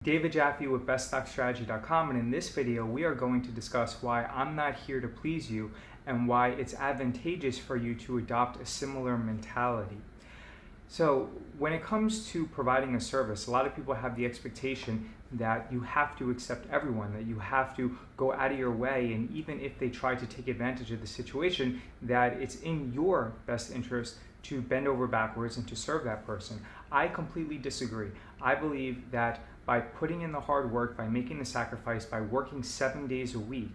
David Jaffe with BestStockStrategy.com, and in this video we are going to discuss why I'm not here to please you and why it's advantageous for you to adopt a similar mentality. So when it comes to providing a service, a lot of people have the expectation that you have to accept everyone, that you have to go out of your way, and even if they try to take advantage of the situation, that it's in your best interest to bend over backwards and to serve that person. I completely disagree. I believe that by putting in the hard work, by making the sacrifice, by working 7 days a week,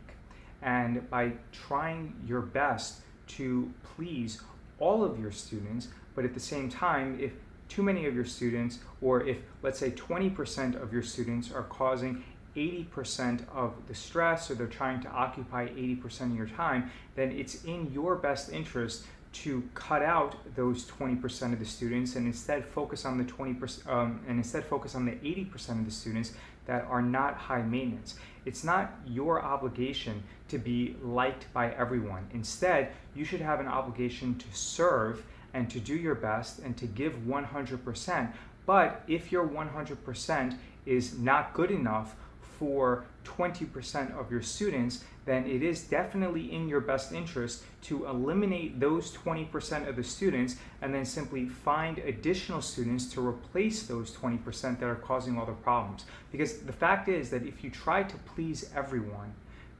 and by trying your best to please all of your students, but at the same time, if too many of your students, or if let's say 20% of your students are causing 80% of the stress, or they're trying to occupy 80% of your time, then it's in your best interest to cut out those 20% of the students and instead focus on the 20% and instead focus on the 80% of the students that are not high maintenance. It's not your obligation to be liked by everyone. Instead, you should have an obligation to serve and to do your best and to give 100%. But if your 100% is not good enough for 20% of your students, then it is definitely in your best interest to eliminate those 20% of the students and then simply find additional students to replace those 20% that are causing all the problems. Because the fact is that if you try to please everyone,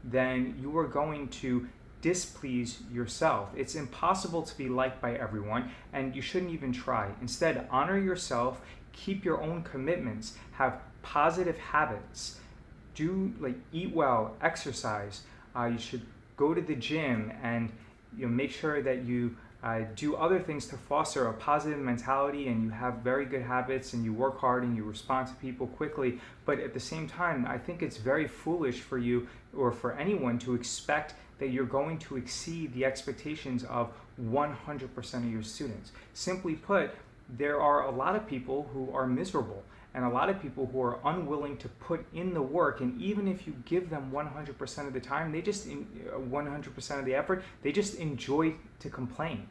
then you are going to displease yourself. It's impossible to be liked by everyone, and you shouldn't even try. Instead, honor yourself, keep your own commitments, have positive habits, eat well, exercise. You should go to the gym and make sure that you do other things to foster a positive mentality, and you have very good habits, and you work hard and you respond to people quickly. But at the same time, I think it's very foolish for you or for anyone to expect that you're going to exceed the expectations of 100% of your students. Simply put, there are a lot of people who are miserable and a lot of people who are unwilling to put in the work, and even if you give them 100% of the time, 100% of the effort, they just enjoy to complain.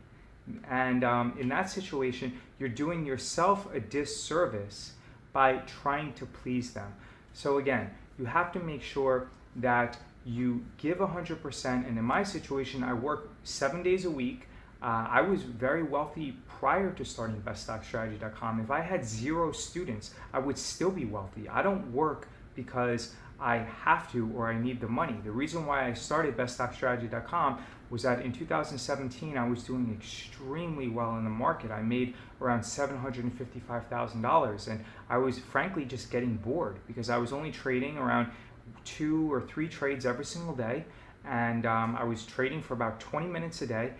And in that situation, you're doing yourself a disservice by trying to please them. So again, you have to make sure that you give 100%, and in my situation, I work 7 days a week. I was very wealthy prior to starting BestStockStrategy.com. If I had 0 students, I would still be wealthy. I don't work because I have to or I need the money. The reason why I started BestStockStrategy.com was that in 2017, I was doing extremely well in the market. I made around $755,000, and I was frankly just getting bored because I was only trading around 2 or 3 trades every single day, and I was trading for about 20 minutes a day.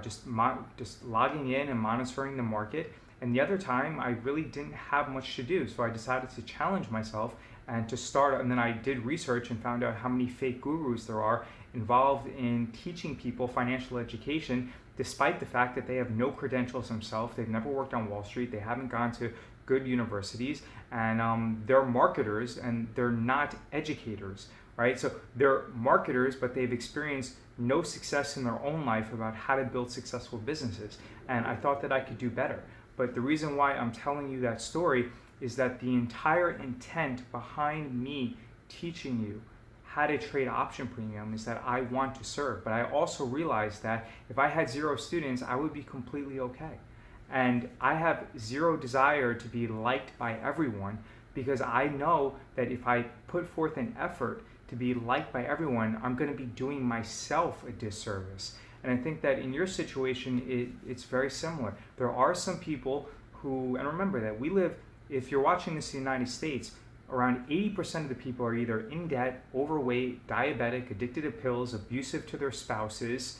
Just logging in and monitoring the market. And the other time, I really didn't have much to do, so I decided to challenge myself and to start. And then I did research and found out how many fake gurus there are involved in teaching people financial education, despite the fact that they have no credentials themselves. They've never worked on Wall Street. They haven't gone to good universities, and they're marketers and they're not educators. Right? So they're marketers, but they've experienced no success in their own life about how to build successful businesses. And I thought that I could do better. But the reason why I'm telling you that story is that the entire intent behind me teaching you how to trade option premium is that I want to serve. But I also realized that if I had 0 students, I would be completely okay. And I have 0 desire to be liked by everyone, because I know that if I put forth an effort to be liked by everyone, I'm going to be doing myself a disservice. And I think that in your situation, it's very similar. There are some people who, and remember that we live, if you're watching this in the United States, around 80% of the people are either in debt, overweight, diabetic, addicted to pills, abusive to their spouses.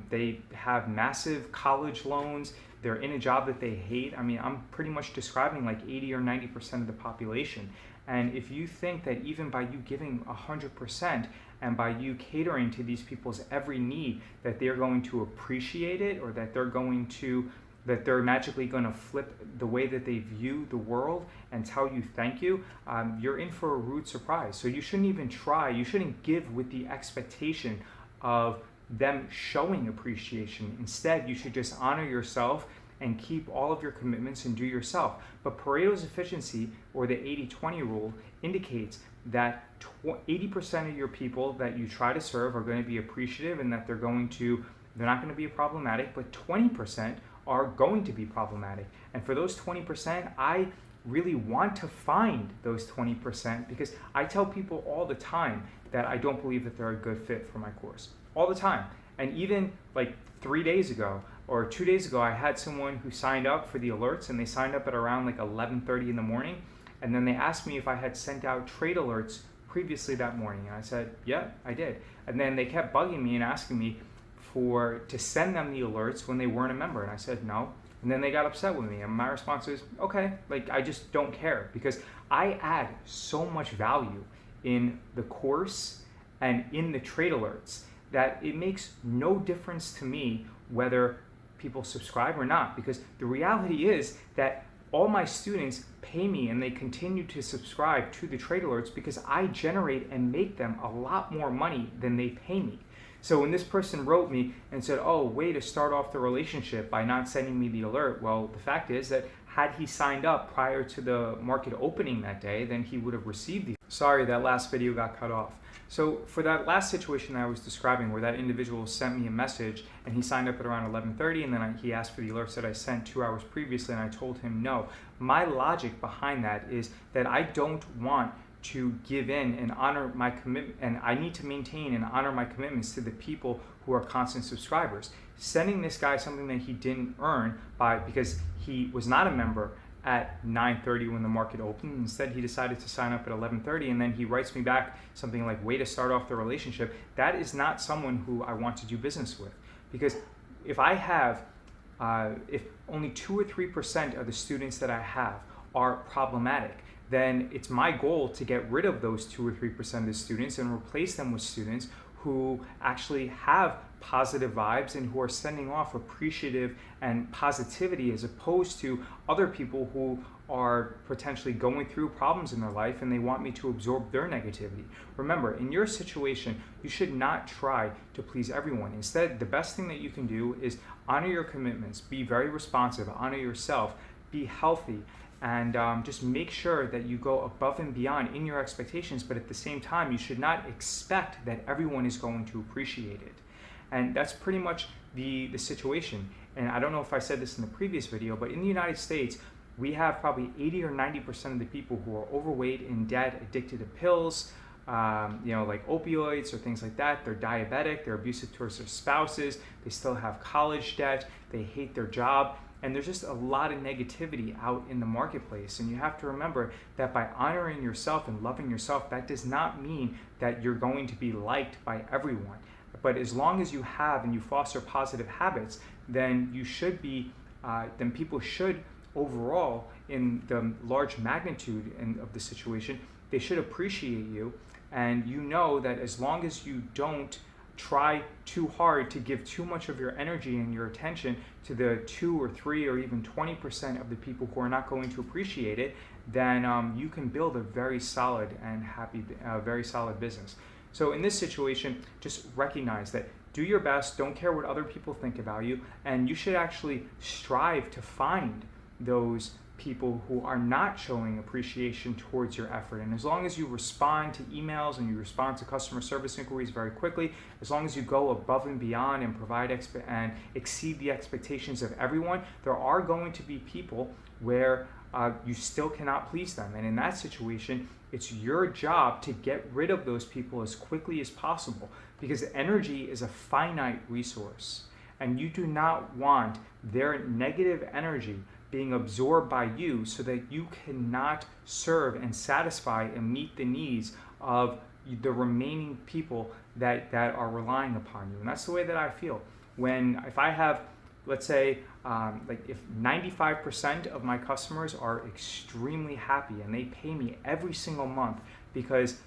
They have massive college loans. They're in a job that they hate. I mean, I'm pretty much describing like 80 or 90% of the population. And if you think that even by you giving 100% and by you catering to these people's every need, that they're going to appreciate it, or that they're magically going to flip the way that they view the world and tell you thank you, you're in for a rude surprise. So you shouldn't even try. You shouldn't give with the expectation of them showing appreciation. Instead, you should just honor yourself and keep all of your commitments and do yourself. But Pareto's efficiency, or the 80-20 rule, indicates that 80% of your people that you try to serve are going to be appreciative and that they're not going to be problematic, but 20% are going to be problematic. And for those 20%, I really want to find those 20% because I tell people all the time that I don't believe that they're a good fit for my course. All the time. And even like 3 days ago or 2 days ago, I had someone who signed up for the alerts, and they signed up at around like 11:30 in the morning. And then they asked me if I had sent out trade alerts previously that morning. And I said, yeah, I did. And then they kept bugging me and asking me to send them the alerts when they weren't a member. And I said, no. And then they got upset with me. And my response is, okay, like I just don't care, because I add so much value in the course and in the trade alerts that it makes no difference to me whether people subscribe or not, because the reality is that all my students pay me and they continue to subscribe to the trade alerts because I generate and make them a lot more money than they pay me. So when this person wrote me and said, oh, way to start off the relationship by not sending me the alert, well, the fact is that had he signed up prior to the market opening that day, then he would have received these. Sorry, that last video got cut off. So for that last situation that I was describing, where that individual sent me a message and he signed up at around 11:30, and then he asked for the alerts that I sent 2 hours previously, and I told him no. My logic behind that is that I don't want to give in and honor my commitment, and I need to maintain and honor my commitments to the people who are constant subscribers. Sending this guy something that he didn't earn because he was not a member at 9:30 when the market opened. Instead, he decided to sign up at 11:30, and then he writes me back something like, way to start off the relationship. That is not someone who I want to do business with, because if only 2 or 3% of the students that I have are problematic, then it's my goal to get rid of those 2 or 3% of the students and replace them with students who actually have positive vibes and who are sending off appreciative and positivity, as opposed to other people who are potentially going through problems in their life and they want me to absorb their negativity. Remember, in your situation, you should not try to please everyone. Instead, the best thing that you can do is honor your commitments, be very responsive, honor yourself, be healthy, and just make sure that you go above and beyond in your expectations, but at the same time, you should not expect that everyone is going to appreciate it. And that's pretty much the situation. And I don't know if I said this in the previous video, but in the United States, we have probably 80 or 90% of the people who are overweight, in debt, addicted to pills, like opioids or things like that. They're diabetic, they're abusive towards their spouses, they still have college debt, they hate their job. And there's just a lot of negativity out in the marketplace. And you have to remember that by honoring yourself and loving yourself, that does not mean that you're going to be liked by everyone. But as long as you have and you foster positive habits, then you should be, then people should overall, in the large magnitude of the situation, they should appreciate you. And you know that as long as you don't try too hard to give too much of your energy and your attention to the 2 or 3 or even 20% of the people who are not going to appreciate it, then you can build a very solid and happy, very solid business. So in this situation, just recognize that do your best, don't care what other people think about you, and you should actually strive to find those people who are not showing appreciation towards your effort. And as long as you respond to emails and you respond to customer service inquiries very quickly, as long as you go above and beyond and provide and exceed the expectations of everyone, there are going to be people where you still cannot please them. And in that situation, it's your job to get rid of those people as quickly as possible, because energy is a finite resource, and you do not want their negative energy being absorbed by you so that you cannot serve and satisfy and meet the needs of the remaining people that are relying upon you. And that's the way that I feel. If I have, let's say, if 95% of my customers are extremely happy and they pay me every single month because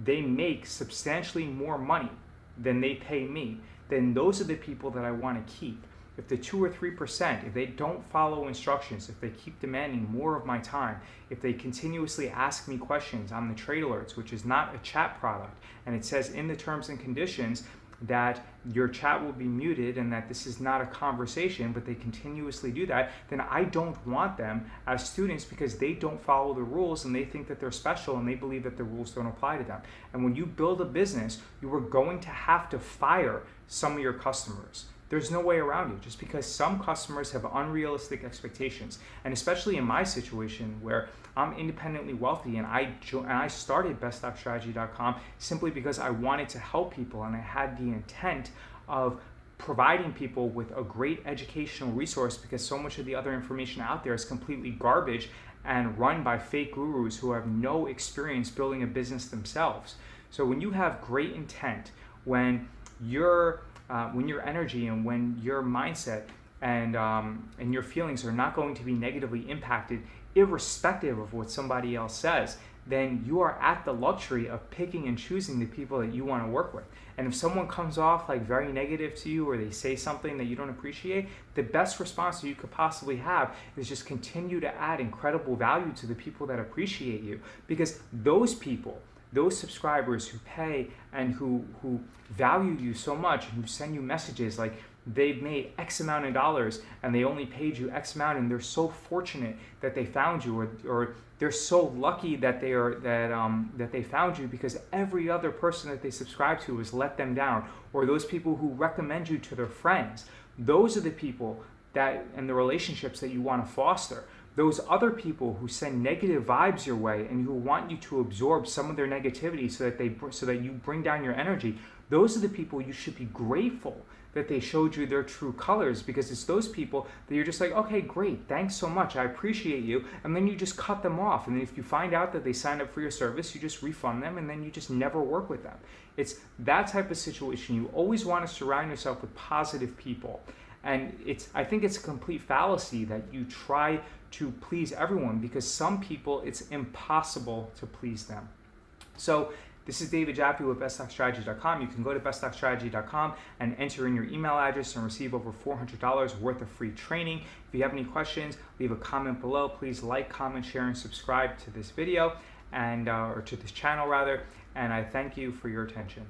they make substantially more money than they pay me, then those are the people that I want to keep. If the 2 or 3%, if they don't follow instructions, if they keep demanding more of my time, if they continuously ask me questions on the trade alerts, which is not a chat product, and it says in the terms and conditions that your chat will be muted and that this is not a conversation, but they continuously do that, then I don't want them as students because they don't follow the rules and they think that they're special and they believe that the rules don't apply to them. And when you build a business, you are going to have to fire some of your customers. There's no way around it, just because some customers have unrealistic expectations. And especially in my situation where I'm independently wealthy and I started BestStockStrategy.com simply because I wanted to help people and I had the intent of providing people with a great educational resource, because so much of the other information out there is completely garbage and run by fake gurus who have no experience building a business themselves. So when you have great intent, when your energy and when your mindset and your feelings are not going to be negatively impacted, irrespective of what somebody else says, then you are at the luxury of picking and choosing the people that you want to work with. And if someone comes off like very negative to you, or they say something that you don't appreciate, the best response that you could possibly have is just continue to add incredible value to the people that appreciate you, because those people, those subscribers who pay and who value you so much, and who send you messages like they've made X amount of dollars and they only paid you X amount, and they're so fortunate that they found you, or they're so lucky that they found you because every other person that they subscribe to has let them down, or those people who recommend you to their friends. Those are the people that and the relationships that you want to foster. Those other people who send negative vibes your way and who want you to absorb some of their negativity so that you bring down your energy, those are the people you should be grateful that they showed you their true colors, because it's those people that you're just like, okay, great, thanks so much, I appreciate you, and then you just cut them off. And then if you find out that they signed up for your service, you just refund them, and then you just never work with them. It's that type of situation. You always want to surround yourself with positive people. And I think it's a complete fallacy that you try to please everyone, because some people, it's impossible to please them. So this is David Jaffe with BestStockStrategy.com. You can go to BestStockStrategy.com and enter in your email address and receive over $400 worth of free training. If you have any questions, leave a comment below. Please like, comment, share, and subscribe to this video, or to this channel rather. And I thank you for your attention.